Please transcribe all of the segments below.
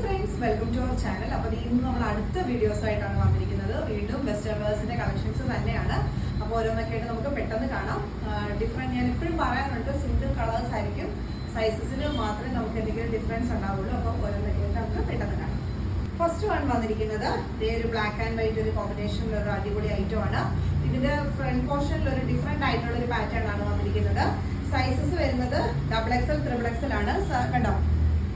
Friends, welcome to our channel. അപ്പോൾ ഇന്ന് നമ്മൾ അടുത്ത വീഡിയോസ് ആയിട്ടാണ് വന്നിരിക്കുന്നത്. വീണ്ടും വെസ്റ്റേൺ വേഴ്സിന്റെ കളക്ഷൻസ് തന്നെയാണ്. അപ്പോൾ ഓരോന്നൊക്കെ ആയിട്ട് നമുക്ക് പെട്ടെന്ന് കാണാം. ഡിഫറെന്റ് ഞാൻ എപ്പോഴും പറയാറുണ്ട്, സിംഗിൾ കളേഴ്സ് ആയിരിക്കും, സൈസസിൽ മാത്രമേ നമുക്ക് എന്തെങ്കിലും ഡിഫറൻസ് ഉണ്ടാവുള്ളൂ. അപ്പോൾ ഓരോന്നൊക്കെ ആയിട്ട് നമുക്ക് പെട്ടെന്ന് കാണാം. ഫസ്റ്റ് വൺ വന്നിരിക്കുന്നത് ഒരു ബ്ലാക്ക് ആൻഡ് വൈറ്റ് ഒരു കോമ്പിനേഷനിൽ ഒരു അടിപൊളി ഐറ്റം ആണ്. ഇതിന്റെ ഫ്രണ്ട് പോർഷനിൽ ഒരു ഡിഫറെന്റ് ആയിട്ടുള്ള ഒരു പാറ്റേൺ ആണ് വന്നിരിക്കുന്നത്. സൈസസ് വരുന്നത് XXL, XXL ആണ്. കണ്ടോ,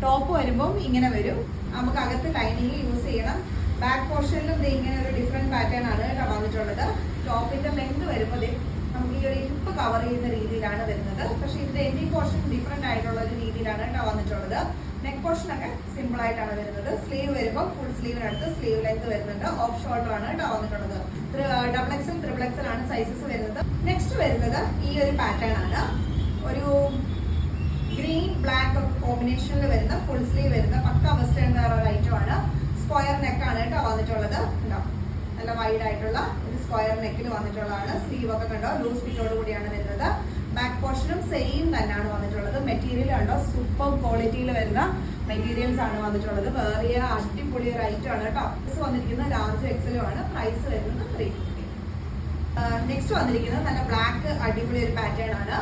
ടോപ്പ് വരുമ്പം ഇങ്ങനെ വരും. നമുക്ക് അകത്ത് ലൈനിങ് യൂസ് ചെയ്യണം. ബാക്ക് പോർഷനിലും ഇങ്ങനെ ഒരു ഡിഫറെന്റ് പാറ്റേൺ ആണ് കേട്ടോ വന്നിട്ടുള്ളത്. ടോപ്പിന്റെ ലെങ്ത് വരുമ്പോൾ നമുക്ക് ഈ ഒരു ഹിപ്പ് കവർ ചെയ്യുന്ന രീതിയിലാണ് വരുന്നത്. പക്ഷെ ഇതിന്റെ എൻഡിങ് പോർഷൻ ഡിഫറെന്റ് ആയിട്ടുള്ള ഒരു രീതിയിലാണ് കേട്ടോ വന്നിട്ടുള്ളത്. നെക്ക് പോർഷൻ ഒക്കെ സിമ്പിൾ ആയിട്ടാണ് വരുന്നത്. സ്ലീവ് വരുമ്പോൾ ഫുൾ സ്ലീവിനടുത്ത് സ്ലീവ് ലെങ്ത് വരുന്നുണ്ട്. ഓഫ് ഷോൾഡർ ആണ് കേട്ടോ വന്നിട്ടുള്ളത്. XXL, XXL ആണ് സൈസസ് വരുന്നത്. നെക്സ്റ്റ് വരുന്നത് ഈ ഒരു പാറ്റേൺ ആണ്. ഒരു ഗ്രീൻ ബ്ലാക്ക് കോമ്പിനേഷനിൽ വരുന്ന ഫുൾ സ്ലീവ് വരുന്ന പക്ക വെസ്റ്റേൺ വെയർ ഒരു ഐറ്റം ആണ്. സ്ക്വയർ നെക്കാണ് കേട്ടോ വന്നിട്ടുള്ളത്. കണ്ടോ, നല്ല വൈഡ് ആയിട്ടുള്ള ഒരു സ്ക്വയർ നെക്കിൽ വന്നിട്ടുള്ളതാണ്. സ്ലീവ് ഒക്കെ കണ്ടോ ലൂസ് ഫിറ്റോട് കൂടിയാണ് വരുന്നത്. ബാക്ക് പോർഷനും സെയിം തന്നെയാണ് വന്നിട്ടുള്ളത്. മെറ്റീരിയൽ കണ്ടോ, സൂപ്പർ ക്വാളിറ്റിയിൽ വരുന്ന മെറ്റീരിയൽസ് ആണ് വന്നിട്ടുള്ളത്. വേറെ അടിപൊളി ഒരു ഐറ്റം ആണ് കേട്ടോ. സൈസ് വന്നിരിക്കുന്നത് ലാർജ് എക്സലും ആണ്. പ്രൈസ് വരുന്നത് 350. നെക്സ്റ്റ് വന്നിരിക്കുന്നത് നല്ല ബ്ലാക്ക് അടിപൊളി ഒരു പാറ്റേൺ ആണ്.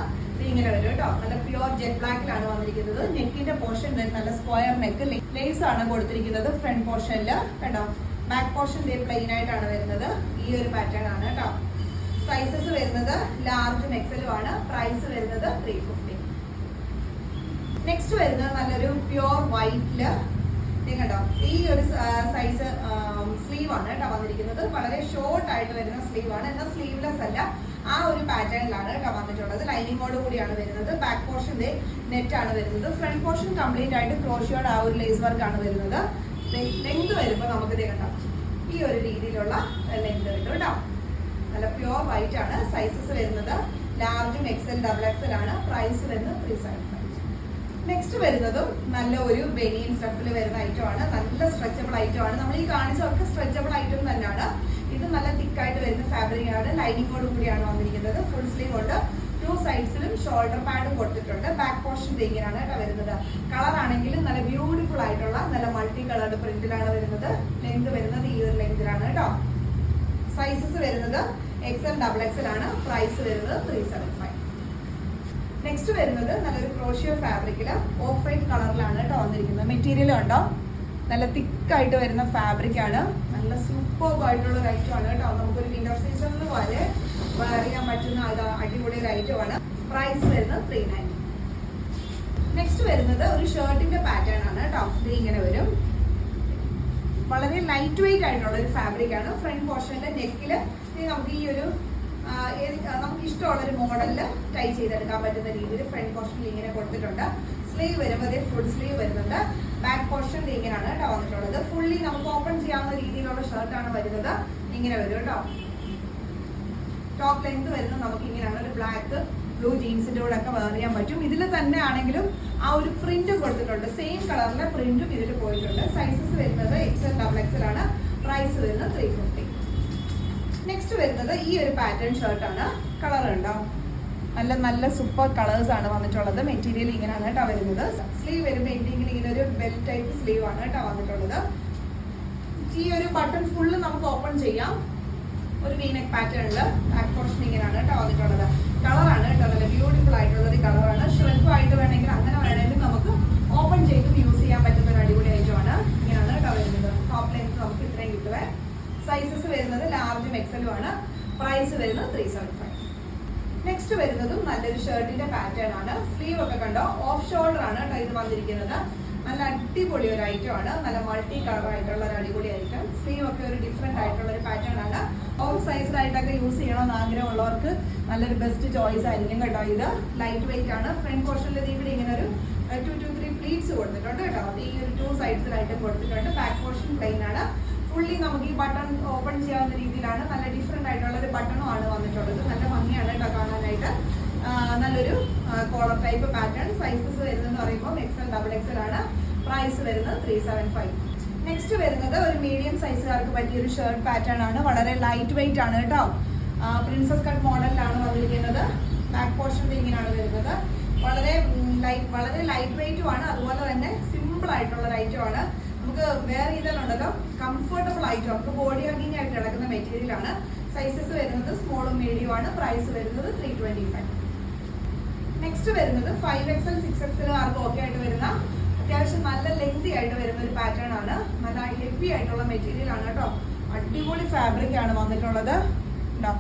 ഇങ്ങനെ വരും കേട്ടോ. നല്ല പ്യുവർ ജെറ്റ് ബ്ലാക്കിലാണ് വന്നിരിക്കുന്നത്. നെക്കിന്റെ പോർഷൻ നല്ല സ്ക്വയർ നെക്ക് ലേസ് ആണ് കൊടുത്തിരിക്കുന്നത് ഫ്രണ്ട് പോർഷനിൽ. കണ്ടോ, ബാക്ക് പോർഷൻ പ്ലെയിൻ ആയിട്ടാണ് വരുന്നത്. ഈ ഒരു പാറ്റേൺ ആണ് കേട്ടോ. സൈസസ് വരുന്നത് ലാർജും എക്സലും ആണ്. പ്രൈസ് വരുന്നത് 350. നെക്സ്റ്റ് വരുന്നത് നല്ലൊരു പ്യുവർ വൈറ്റില് കണ്ടോ, ഈ ഒരു സൈസ് സ്ലീവ് ആണ് കേട്ടോ വന്നിരിക്കുന്നത്. വളരെ ഷോർട്ട് ആയിട്ട് വരുന്ന സ്ലീവ് ആണ്, എന്നാൽ സ്ലീവ്ലെസ് അല്ല. ആ ഒരു പാറ്റേണിലാണ് കേട്ടോ വന്നിട്ടുള്ളത്. ലൈനിങ്ങോട് കൂടിയാണ് വരുന്നത്. ബാക്ക് പോർഷൻ നെറ്റ് ആണ് വരുന്നത്. ഫ്രണ്ട് പോർഷൻ കംപ്ലീറ്റ് ആയിട്ട് ക്രോഷിയോട് ആ ഒരു ലേസ് വർക്ക് ആണ് വരുന്നത്. ലെങ്ത് വരുമ്പോൾ നമുക്ക് കണ്ടോ ഈ ഒരു രീതിയിലുള്ള ലെങ്ത് കിട്ടും കേട്ടോ. നല്ല പ്യുവർ വൈറ്റ് ആണ്. സൈസസ് വരുന്നത് ലാർജും XL, XXL ആണ്. പ്രൈസ് വരുന്നത് 375. നെക്സ്റ്റ് വരുന്നതും നല്ല ഒരു ബനിയൻ സ്റ്റഫിൽ വരുന്ന ഐറ്റം ആണ്. നല്ല സ്ട്രെച്ചബിൾ ഐറ്റം ആണ്. നമ്മൾ ഈ കാണിച്ചവർക്ക് സ്ട്രെച്ചബിൾ ഐറ്റം തന്നെയാണ്. ഇത് നല്ല തിക്കായിട്ട് വരുന്ന ഫാബ്രിക് ആണ്. ലൈനിങ്ങോട് കൂടിയാണ് വന്നിരിക്കുന്നത്. ഫുൾ സ്ലീവ് ഉണ്ട്. 2 സൈഡ്സിലും ഷോൾഡർ പാഡും കൊടുത്തിട്ടുണ്ട്. ബാക്ക് പോർഷൻ ഇങ്ങനെയാണ് കേട്ടോ വരുന്നത്. കളർ ആണെങ്കിലും നല്ല ബ്യൂട്ടിഫുൾ ആയിട്ടുള്ള നല്ല മൾട്ടി കളർഡ് പ്രിന്റിലാണ് വരുന്നത്. ലെങ്ത് വരുന്നത് ഈ ഒരു ലെങ്തിലാണ് കേട്ടോ. സൈസസ് വരുന്നത് XL, XXL ആണ്. പ്രൈസ് വരുന്നത് 375. നെക്സ്റ്റ് വരുന്നത് നല്ലൊരു ക്രോഷിയോ ഫാബ്രിക്കില് ഓഫ് വൈറ്റ് കളറിലാണ് കേട്ടോ വന്നിരിക്കുന്നത്. മെറ്റീരിയൽ ഉണ്ടോ, നല്ല തിക്കായിട്ട് വരുന്ന ഫാബ്രിക് ആണ്. നല്ല സൂപ്പർ ആയിട്ടുള്ള ഒരു ഐറ്റം ആണ് കേട്ടോ. നമുക്കൊരു വിന്റർ സീസണിൽ വരെ വെയർ ചെയ്യാൻ പറ്റുന്ന അടിപൊളി ഒരു ഐറ്റം ആണ്. പ്രൈസ് വരുന്നത് 390. നെക്സ്റ്റ് വരുന്നത് ഒരു ഷർട്ടിന്റെ പാറ്റേൺ ആണ് കേട്ടോ. ഇത് ഇങ്ങനെ വരും. വളരെ ലൈറ്റ് വെയിറ്റ് ആയിട്ടുള്ള ഒരു ഫാബ്രിക് ആണ്. ഫ്രണ്ട് പോർഷനിലെ നെക്കില് നമുക്ക് ഈ ഒരു നമുക്ക് ഇഷ്ടമുള്ള ഒരു മോഡലില് ടൈ ചെയ്തെടുക്കാൻ പറ്റുന്ന രീതിയിൽ ഫ്രണ്ട് പോർഷനിൽ ഇങ്ങനെ കൊടുത്തിട്ടുണ്ട്. സ്ലീവ് വരുമ്പോൾ ഫുൾ സ്ലീവ് വരുന്നുണ്ട്. ബാക്ക് പോർഷൻ ഇങ്ങനെയാണ് കേട്ടോ വന്നിട്ടുള്ളത്. ഫുള്ളി നമുക്ക് ഓപ്പൺ ചെയ്യാവുന്ന രീതിയിലുള്ള ഷർട്ടാണ് വരുന്നത്. ഇങ്ങനെ വരും കേട്ടോ. ടോപ്പ് ലെങ്ത് വരുന്നത് നമുക്ക് ഇങ്ങനെയാണ്. ഒരു ബ്ലാക്ക് ബ്ലൂ ജീൻസിന്റെ കൂടെ ഒക്കെ വെയർ ചെയ്യാൻ പറ്റും. ഇതിൽ തന്നെ ആണെങ്കിലും ആ ഒരു പ്രിന്റ് കൊടുത്തിട്ടുണ്ട്. സെയിം കളറിലെ പ്രിന്റും ഇതിൽ പോയിട്ടുണ്ട്. സൈസസ് വരുന്നത് XL, XXL ആണ്. പ്രൈസ് വരുന്നത് 350. നെക്സ്റ്റ് വരുന്നത് ഈ ഒരു പാറ്റേൺ ഷർട്ടാണ്. കളർ ഉണ്ടോ, നല്ല നല്ല സൂപ്പർ കളേഴ്സ് ആണ് വന്നിട്ടുള്ളത്. മെറ്റീരിയൽ ഇങ്ങനെയാണ് കേട്ടോ വരുന്നത്. സ്ലീവ് വരുമ്പോൾ എന്തെങ്കിലും ഇങ്ങനെ ഒരു ബെൽ ടൈപ്പ് സ്ലീവ് ആണ് കേട്ടോ വന്നിട്ടുള്ളത്. ഈ ഒരു ബട്ടൺ ഫുള്ള് നമുക്ക് ഓപ്പൺ ചെയ്യാം. ഒരു വീനെക്ക് പാറ്റേണില് ബാക്ക് പോർഷൻ ഇങ്ങനെയാണ് കേട്ടോ വന്നിട്ടുള്ളത്. കളറാണ് കേട്ടോ, നല്ല ബ്യൂട്ടിഫുൾ ആയിട്ടുള്ള ഒരു കളറാണ്. ഷ്രെഡുമായിട്ട് വേണമെങ്കിൽ അങ്ങനെ വേണമെങ്കിൽ നമുക്ക് ഓപ്പൺ ചെയ്തും യൂസ് ചെയ്യാൻ പറ്റുന്ന ഒരു അടിപൊളി ഐറ്റം ആണ്. ഇങ്ങനെയാണ് കേട്ടോ വരുന്നത്. ടോപ്പ് ലെങ്ത് നമുക്ക് ഇത്രയും കിട്ടുവേ. സൈസസ് വരുന്നത് ലാർജും XL ആണ്. പ്രൈസ് വരുന്നത് 375. നെക്സ്റ്റ് വരുന്നതും നല്ലൊരു ഷർട്ടിന്റെ പാറ്റേൺ ആണ്. സ്ലീവ് ഒക്കെ കണ്ടോ, ഓഫ് ഷോൾഡർ ആണ് കേട്ടോ ഇത് വന്നിരിക്കുന്നത്. നല്ല അടിപൊളി ഒരു ഐറ്റം ആണ്. നല്ല മൾട്ടി കളർ ആയിട്ടുള്ള ഒരു അടിപൊളി ഐറ്റം. സ്ലീവ് ഒക്കെ ഒരു ഡിഫറെന്റ് ആയിട്ടുള്ള ഒരു പാറ്റേൺ ആണ്. ഓഫ് സൈസിലായിട്ടൊക്കെ യൂസ് ചെയ്യണമെന്ന് ആഗ്രഹമുള്ളവർക്ക് നല്ലൊരു ബെസ്റ്റ് ചോയ്സ് ആയിരിക്കും കേട്ടോ. ഇത് ലൈറ്റ് വെയിറ്റ് ആണ്. ഫ്രണ്ട് പോർഷനിൽ ഇവിടെ ഇങ്ങനെ ഒരു 2 to 3 പ്ലീറ്റ്സ് കൊടുത്തിട്ടുണ്ട് കേട്ടോ. അത് ഈ ഒരു 2 സൈഡ്സിലായിട്ട് കൊടുത്തിട്ടുണ്ട്. ബാക്ക് പോർഷൻ പ്ലെയിൻ ആണ്. ഫുള്ളി നമുക്ക് ഈ ബട്ടൺ ഓപ്പൺ ചെയ്യാവുന്ന രീതിയിലാണ്. നല്ല ഡിഫറെന്റ് ആയിട്ടുള്ള ഒരു ബട്ടണും ആണ് വന്നിട്ടുള്ളത്. നല്ല ഭംഗിയാണ് കേട്ടോ കാണാനായിട്ട്. നല്ലൊരു കോളർ ടൈപ്പ് പാറ്റേൺ. സൈസസ് വരുന്നത് പറയുമ്പോൾ XL, XXL ആണ്. പ്രൈസ് വരുന്നത് 375. നെക്സ്റ്റ് വരുന്നത് ഒരു മീഡിയം സൈസുകാർക്ക് പറ്റിയ ഒരു ഷർട്ട് പാറ്റേൺ ആണ്. വളരെ ലൈറ്റ് വെയിറ്റ് ആണ് കേട്ടോ. പ്രിൻസസ് കട്ട് മോഡലിലാണ് വന്നിരിക്കുന്നത്. ബാക്ക് പോർഷൻ ഇങ്ങനെയാണ് വരുന്നത്. വളരെ ലൈറ്റ് വെയിറ്റും ആണ്. അതുപോലെ തന്നെ സിമ്പിൾ ആയിട്ടുള്ള ഒരു ഐറ്റം ആണ്. നമുക്ക് വേറെ ചെയ്താലുണ്ടല്ലോ കംഫർട്ടബിൾ ആയിട്ട് നമുക്ക് ബോഡി ഹഗിങ് ആയിട്ട് കിടക്കുന്ന മെറ്റീരിയൽ ആണ്. സൈസസ് വരുന്നത് സ്മോളും മീഡിയം ആണ്. പ്രൈസ് വരുന്നത് 325. നെക്സ്റ്റ് വരുന്നത് 5XL 6XL ആർക്കും ഓക്കെ ആയിട്ട് വരുന്ന അത്യാവശ്യം നല്ല ലെങ്തി ആയിട്ട് വരുന്ന ഒരു പാറ്റേൺ ആണ്. നല്ല ഹെവി ആയിട്ടുള്ള മെറ്റീരിയൽ ആണ് കേട്ടോ. അടിപൊളി ഫാബ്രിക് ആണ് വന്നിട്ടുള്ളത്. ഉണ്ടോ,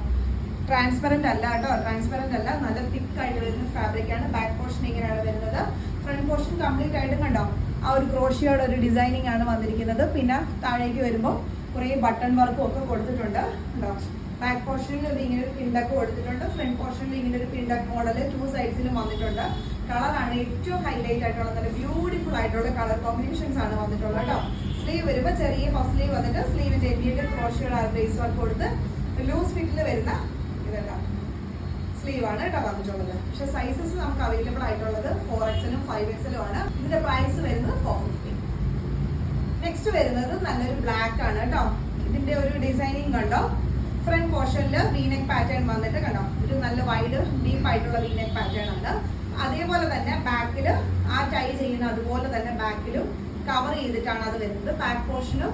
ട്രാൻസ്പെറന്റ് അല്ല കേട്ടോ, ട്രാൻസ്പെറന്റ് അല്ല, നല്ല തിക്ക് ആയിട്ട് വരുന്ന ഫാബ്രിക് ആണ്. ബാക്ക് പോർഷൻ ഇങ്ങനെയാണ് വരുന്നത്. ഫ്രണ്ട് പോർഷൻ കംപ്ലീറ്റ് ആയിട്ടും കണ്ടോ ആ ഒരു ക്രോഷിയോടെ ഒരു ഡിസൈനിങ് ആണ് വന്നിരിക്കുന്നത്. പിന്നെ താഴേക്ക് വരുമ്പോൾ കുറേ ബട്ടൺ വർക്കും ഒക്കെ കൊടുത്തിട്ടുണ്ട്. ഉണ്ടോ, ബാക്ക് പോർഷനിൽ ഇങ്ങനെ ഒരു പിൻഡക്ക് കൊടുത്തിട്ടുണ്ട്. ഫ്രണ്ട് പോർഷനിൽ ഇങ്ങനെ ഒരു പിൻഡക്ക് മോഡൽ 2 സൈഡ്സിലും വന്നിട്ടുണ്ട്. കളറാണ് ഏറ്റവും ഹൈലൈറ്റ് ആയിട്ടുള്ള നല്ല ബ്യൂട്ടിഫുൾ ആയിട്ടുള്ള കളർ കോമ്പിനേഷൻസ് ആണ് വന്നിട്ടുള്ളത് കേട്ടോ. സ്ലീവ് വരുമ്പോൾ ചെറിയ പഫ് സ്ലീവ് വന്നിട്ട് സ്ലീവിന്റെ എൻഡിയുടെ ക്രോഷിയുടെ ബ്രേസ് വർക്ക് കൊടുത്ത് ലൂസ് ഫിറ്റിൽ വരുന്ന ഇതെല്ലാം സ്ലീവ് ആണ് കേട്ടോ വന്നിട്ടുള്ളത്. പക്ഷെ സൈസസ് നമുക്ക് അവൈലബിൾ ആയിട്ടുള്ളത് 4XL 5XL ആണ്. ഇതിന്റെ പ്രൈസ് വരുന്നത് 450. നെക്സ്റ്റ് വരുന്നത് നല്ലൊരു ബ്ലാക്ക് ആണ് കേട്ടോ. ഇതിന്റെ ഒരു ഡിസൈനിങ് കണ്ടോ, ഫ്രണ്ട് പോർഷനിൽ വീനെക്ക് പാറ്റേൺ വന്നിട്ട് കണ്ടോ, ഒരു നല്ല വൈഡ് ഡീപ്പ് ആയിട്ടുള്ള വീനെക്ക് പാറ്റേൺ ആണ്. അതേപോലെ തന്നെ ബാക്കിൽ ആ ടൈ ചെയ്യുന്ന അതുപോലെ തന്നെ ബാക്കിലും കവർ ചെയ്തിട്ടാണ് അത് വരുന്നത്. ബാക്ക് പോർഷനും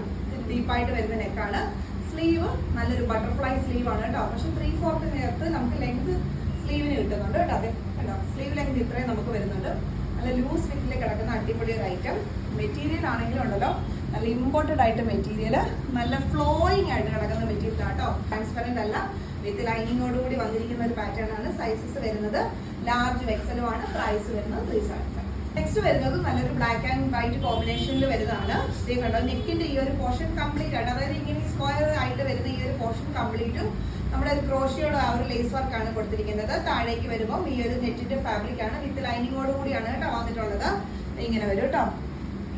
ഡീപ്പായിട്ട് വരുന്ന നെക്കാണ്. സ്ലീവ് നല്ലൊരു ബട്ടർഫ്ലൈ സ്ലീവ് ആണ് കേട്ടോ. പക്ഷെ 3/4 നേരത്ത് നമുക്ക് ലെങ്ത് സ്ലീവിന് കിട്ടുന്നുണ്ട് കേട്ടോ. അതെ കേട്ടോ, സ്ലീവ് ലെങ്ത് ഇത്രയും നമുക്ക് വരുന്നുണ്ട്. നല്ല ലൂസ് ഫിറ്റിൽ കിടക്കുന്ന അടിപൊളി ഒരു ഐറ്റം. മെറ്റീരിയൽ ആണെങ്കിലും ഉണ്ടല്ലോ നല്ല ഇമ്പോർട്ടഡ് ആയിട്ട് മെറ്റീരിയൽ, നല്ല ഫ്ലോയിങ് ആയിട്ട് കിടക്കുന്ന മെറ്റീരിയൽ ആട്ടോ. ട്രാൻസ്പെറന്റ് അല്ല, വിത്ത് ലൈനിങ്ങോടുകൂടി വന്നിരിക്കുന്ന ഒരു പാറ്റേൺ ആണ്. സൈസസ് വരുന്നത് ലാർജ് എക്സലും ആണ്. പ്രൈസ് വരുന്നത് 375. നെക്സ്റ്റ് വരുന്നത് നല്ലൊരു ബ്ലാക്ക് ആൻഡ് വൈറ്റ് കോമ്പിനേഷനിൽ വരുന്നതാണ്. ഇതേ കണ്ടോ, നെക്കിന്റെ ഈ ഒരു പോർഷൻ കംപ്ലീറ്റ് ആയിട്ട്, അതായത് ഇങ്ങനെ സ്ക്വയർ ആയിട്ട് വരുന്ന ഈ ഒരു പോർഷൻ കംപ്ലീറ്റും നമ്മുടെ ഒരു ക്രോഷിയോട് ആ ഒരു ലേസ് വർക്കാണ് കൊടുത്തിരിക്കുന്നത്. താഴേക്ക് വരുമ്പോൾ ഈ ഒരു നെറ്റിന്റെ ഫാബ്രിക് ആണ്. വിത്ത് ലൈനിങ്ങോട് കൂടിയാണ് കേട്ടോ വന്നിട്ടുള്ളത്. ഇങ്ങനെ വരും കേട്ടോ.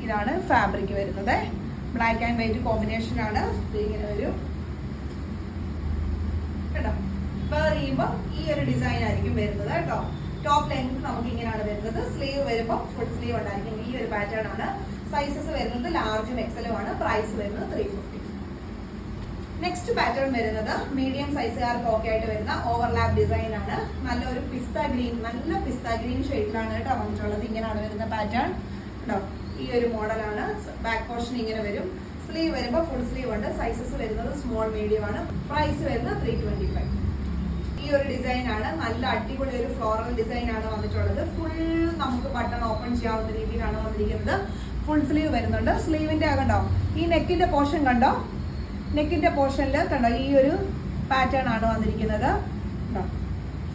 ഇതാണ് ഫാബ്രിക് വരുന്നത്. ബ്ലാക്ക് ആൻഡ് വൈറ്റ് കോമ്പിനേഷൻ ആണ്. ഇങ്ങനെ വരും കേട്ടോ. വേർ ചെയ്യുമ്പോൾ ഈ ഒരു ഡിസൈൻ ആയിരിക്കും വരുന്നത് കേട്ടോ. ടോപ്പ് ലെങ്ത് നമുക്ക് ഇങ്ങനെയാണ് വരുന്നത്. സ്ലീവ് വരുമ്പോൾ ഫുൾ സ്ലീവ് ഉണ്ടായിരിക്കും. ഈ ഒരു പാറ്റേൺ ആണ്. സൈസസ് വരുന്നത് ലാർജും എക്സലും ആണ്. പ്രൈസ് വരുന്നത് 350. നെക്സ്റ്റ് പാറ്റേൺ വരുന്നത് മീഡിയം സൈസുകാർക്ക് ഓക്കെ ആയിട്ട് വരുന്ന ഓവർലാപ്പ് ഡിസൈൻ ആണ്. നല്ലൊരു പിസ്ത ഗ്രീൻ, നല്ല പിസ്ത ഗ്രീൻ ഷെയ്ഡിലാണ് കേട്ടോ വന്നിട്ടുള്ളത്. ഇങ്ങനെയാണ് വരുന്ന പാറ്റേൺ കേട്ടോ. ഈ ഒരു മോഡലാണ്. ബാക്ക് പോർഷൻ ഇങ്ങനെ വരും. സ്ലീവ് വരുമ്പോൾ ഫുൾ സ്ലീവ് ഉണ്ട്. സൈസസ് വരുന്നത് സ്മോൾ മീഡിയം ആണ്. പ്രൈസ് വരുന്നത് 325. ഈ ഒരു ഡിസൈൻ ആണ്. നല്ല അടിപൊളി ഒരു ഫ്ലോറൽ ഡിസൈൻ ആണ് വന്നിട്ടുള്ളത്. ഫുൾ നമുക്ക് ബട്ടൺ ഓപ്പൺ ചെയ്യാവുന്ന രീതിയിലാണ് വന്നിരിക്കുന്നത്. ഫുൾ സ്ലീവ് വരുന്നുണ്ട്. സ്ലീവിന്റെ കണ്ടോ, ഈ നെക്കിന്റെ പോർഷൻ കണ്ടോ, നെക്കിന്റെ പോർഷനിൽ കണ്ടോ ഈ ഒരു പാറ്റേൺ ആണ് വന്നിരിക്കുന്നത്.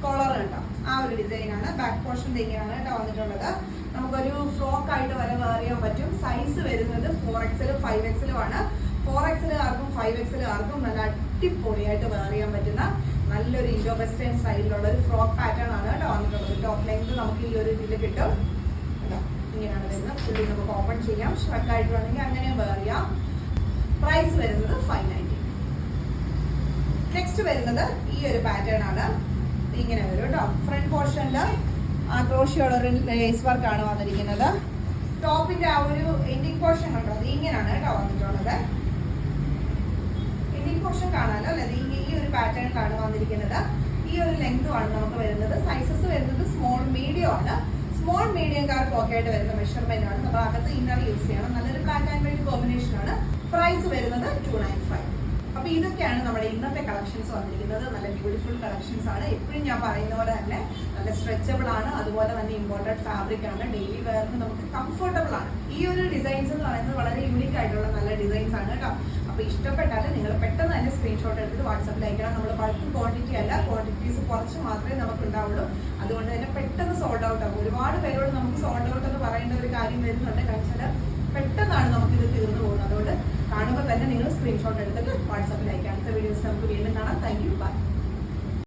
കോളർ കണ്ടോ, ആ ഒരു ഡിസൈൻ ആണ്. ബാക്ക് പോർഷന്റെ ഇങ്ങനെയാണ് കേട്ടോ വന്നിട്ടുള്ളത്. നമുക്കൊരു ഫ്രോക്ക് ആയിട്ട് വരെ വെയർ ചെയ്യാൻ പറ്റും. സൈസ് വരുന്നത് 4XL 5XL ആണ്. 4XL ആർക്കും 5XL ആർക്കും നല്ല അടിപൊളിയായിട്ട് വെയർ ചെയ്യാൻ പറ്റുന്ന നല്ലൊരു ഇൻഡോ വെസ്റ്റേൺ സ്റ്റൈലിലുള്ള ഒരു ഫ്രോക്ക് പാറ്റേൺ ആണ് കേട്ടോ വന്നിട്ടുള്ളത്. ടോപ്പ് ലെങ്ത് നമുക്ക് ഈ ഒരു ഇതിൽ കിട്ടും കേട്ടോ. ഇങ്ങനെയാണ് വരുന്നത്. ഫുള്ളി നമുക്ക് ഓപ്പൺ ചെയ്യാം. ഷ്രക്ക് ആയിട്ട് വേണമെങ്കിൽ അങ്ങനെ വെയർ ചെയ്യാം. പ്രൈസ് വരുന്നത് 590. നെക്സ്റ്റ് വരുന്നത് ഈ ഒരു പാറ്റേൺ ആണ്. ഇങ്ങനെ വരും കേട്ടോ. ഫ്രണ്ട് പോർഷനിൽ ആ ക്രോഷിയോടെ ഒരു ലേസ് വർക്ക് ആണ് വന്നിരിക്കുന്നത്. ടോപ്പിന്റെ ആ ഒരു എൻഡിങ് പോർഷൻ കണ്ടോ, അത് ഇങ്ങനെയാണ് കേട്ടോ വന്നിട്ടുള്ളത്. എൻഡിങ് പോർഷൻ കാണാമല്ലോ അല്ലെ. ഈ ഒരു പാറ്റേണിലാണ് വന്നിരിക്കുന്നത്. ഈ ഒരു ലെങ്തുമാണ് നമുക്ക് വരുന്നത്. സൈസസ് വരുന്നത് സ്മോൾ മീഡിയം ആണ്. സ്മോൾ മീഡിയംകാർക്ക് ഓക്കെ ആയിട്ട് വരുന്ന മെഷർമെന്റ് ആണ്. നമ്മൾ അകത്ത് ഇന്നർ യൂസ് ചെയ്യണം. നല്ലൊരു ബ്ലാക്ക് ആൻഡ് വൈറ്റ് കോമ്പിനേഷൻ ആണ്. പ്രൈസ് വരുന്നത് 295. അപ്പൊ ഇതൊക്കെയാണ് നമ്മുടെ ഇന്നത്തെ കളക്ഷൻസ് വന്നിരിക്കുന്നത്. നല്ല ബ്യൂട്ടിഫുൾ കളക്ഷൻസ് ആണ്. എപ്പോഴും ഞാൻ പറയുന്ന പോലെ തന്നെ നല്ല സ്ട്രെച്ചബിൾ ആണ്. അതുപോലെ തന്നെ ഇമ്പോർട്ടഡ് ഫാബ്രിക് ആണ്. ഡെയിലി വെയറിന് നമുക്ക് കംഫർട്ടബിൾ ആണ്. ഈ ഒരു ഡിസൈൻസ് എന്ന് പറയുന്നത് വളരെ യൂണിക് ആയിട്ടുള്ള നല്ല ഡിസൈൻസ് ആണ് കേട്ടോ. അപ്പൊ ഇഷ്ടപ്പെട്ടാൽ നിങ്ങൾ പെട്ടെന്ന് തന്നെ സ്ക്രീൻഷോട്ട് എടുത്തിട്ട് വാട്സാപ്പിൽ അയക്കണം. നമ്മൾ ബൾക്ക് ക്വാണ്ടിറ്റി അല്ല, ക്വാണ്ടിറ്റീസ് കുറച്ച് മാത്രമേ നമുക്ക് ഉണ്ടാവുള്ളൂ. അതുകൊണ്ട് തന്നെ പെട്ടെന്ന് സോൾഡ് ഔട്ട് ആകും. ഒരുപാട് പേരോട് നമുക്ക് സോൾഡ് ഔട്ട് എന്ന് പറയേണ്ട ഒരു കാര്യം വരുന്നുണ്ട്. കാരണം പെട്ടെന്നാണ് നമുക്കിത് തീർന്നു പോകുന്നത്. അതുകൊണ്ട് കാണുമ്പോൾ തന്നെ നിങ്ങൾ സ്ക്രീൻഷോട്ട് എടുത്തിട്ട് വാട്സാപ്പിൽ അയക്കാം. അടുത്ത വീഡിയോസ് നമുക്ക് വീണ്ടും കാണാം. Thank you. ബൈ.